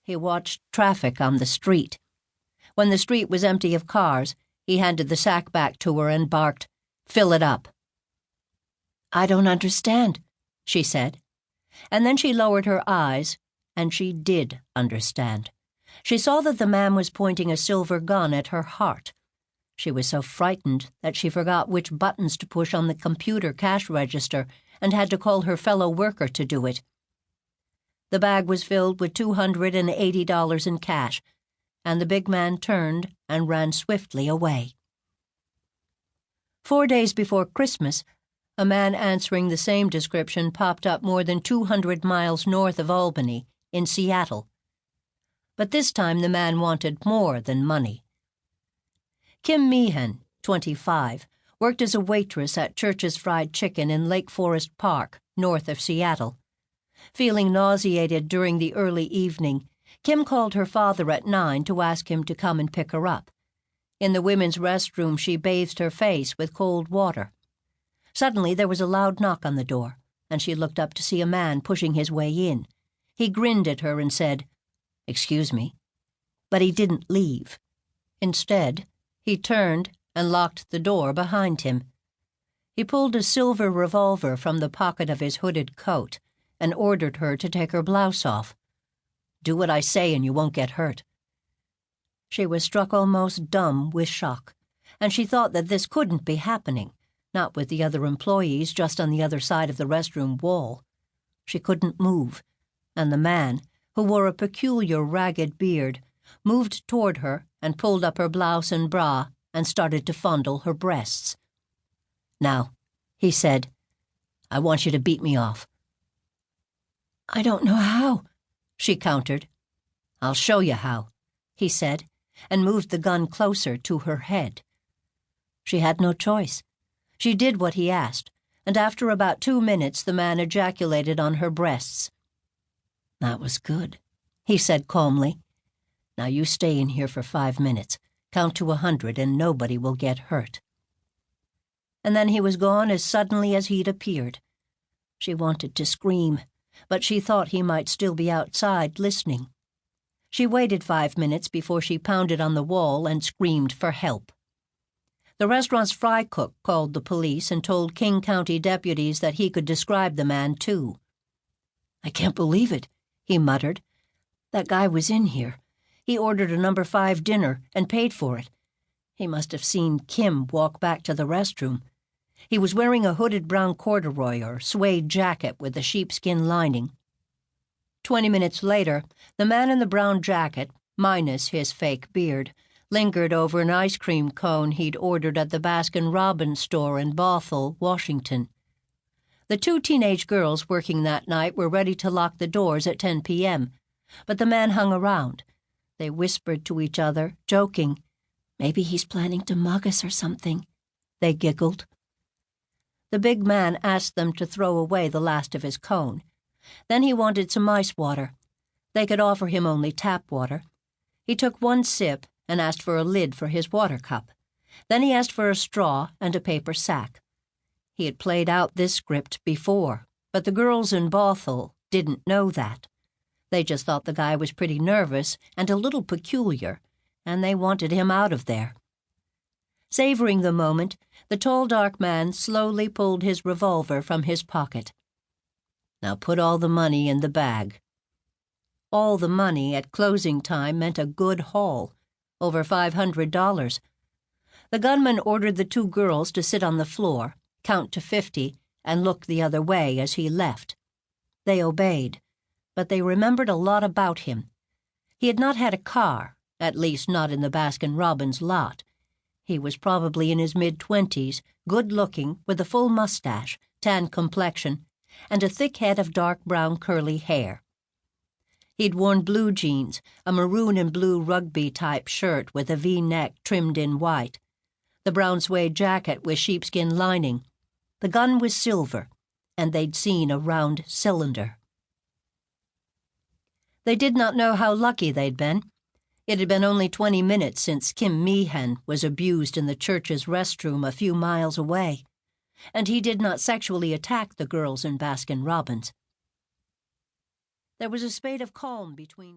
He watched traffic on the street. When the street was empty of cars, he handed the sack back to her and barked, "Fill it up." "I don't understand," she said. And then she lowered her eyes, and she did understand. She saw that the man was pointing a silver gun at her heart. She was so frightened that she forgot which buttons to push on the computer cash register and had to call her fellow worker to do it. The bag was filled with $280 in cash, and the big man turned and ran swiftly away. 4 days before Christmas, a man answering the same description popped up more than 200 miles north of Albany, in Seattle. But this time the man wanted more than money. Kim Meehan, 25, worked as a waitress at Church's Fried Chicken in Lake Forest Park, north of Seattle. Feeling nauseated during the early evening, Kim called her father at 9 to ask him to come and pick her up. In the women's restroom, she bathed her face with cold water. Suddenly there was a loud knock on the door, and she looked up to see a man pushing his way in. He grinned at her and said, "Excuse me," but he didn't leave. Instead, he turned and locked the door behind him. He pulled a silver revolver from the pocket of his hooded coat and ordered her to take her blouse off. "Do what I say and you won't get hurt." She was struck almost dumb with shock, and she thought that this couldn't be happening, not with the other employees just on the other side of the restroom wall. She couldn't move, and the man, who wore a peculiar ragged beard, moved toward her and pulled up her blouse and bra and started to fondle her breasts. "Now," he said, "I want you to beat me off." "I don't know how," she countered. "I'll show you how," he said, and moved the gun closer to her head. She had no choice. She did what he asked, and after about 2 minutes the man ejaculated on her breasts. "That was good," he said calmly. "Now you stay in here for 5 minutes, count to 100, and nobody will get hurt." And then he was gone as suddenly as he'd appeared. She wanted to scream, but she thought he might still be outside listening. She waited 5 minutes before she pounded on the wall and screamed for help. The restaurant's fry cook called the police and told King County deputies that he could describe the man, too. "I can't believe it," he muttered. "That guy was in here. He ordered a number 5 dinner and paid for it. He must have seen Kim walk back to the restroom. He was wearing a hooded brown corduroy or suede jacket with a sheepskin lining." 20 minutes later, the man in the brown jacket, minus his fake beard, lingered over an ice cream cone he'd ordered at the Baskin-Robbins store in Bothell, Washington. The 2 teenage girls working that night were ready to lock the doors at 10 p.m., but the man hung around. They whispered to each other, joking. "Maybe he's planning to mug us or something," they giggled. The big man asked them to throw away the last of his cone. Then he wanted some ice water. They could offer him only tap water. He took 1 sip and asked for a lid for his water cup. Then he asked for a straw and a paper sack. He had played out this script before, but the girls in Bothell didn't know that. They just thought the guy was pretty nervous and a little peculiar, and they wanted him out of there. Savoring the moment, the tall, dark man slowly pulled his revolver from his pocket. "Now put all the money in the bag." All the money at closing time meant a good haul, over $500. The gunman ordered the 2 girls to sit on the floor, count to 50, and look the other way as he left. They obeyed, but they remembered a lot about him. He had not had a car, at least not in the Baskin-Robbins lot. He was probably in his mid-20s, good-looking, with a full mustache, tan complexion, and a thick head of dark brown curly hair. He'd worn blue jeans, a maroon and blue rugby-type shirt with a V-neck trimmed in white, the brown suede jacket with sheepskin lining. The gun was silver, and they'd seen a round cylinder. They did not know how lucky they'd been. It had been only 20 minutes since Kim Meehan was abused in the church's restroom a few miles away, and he did not sexually attack the girls in Baskin-Robbins. There was a spate of calm between...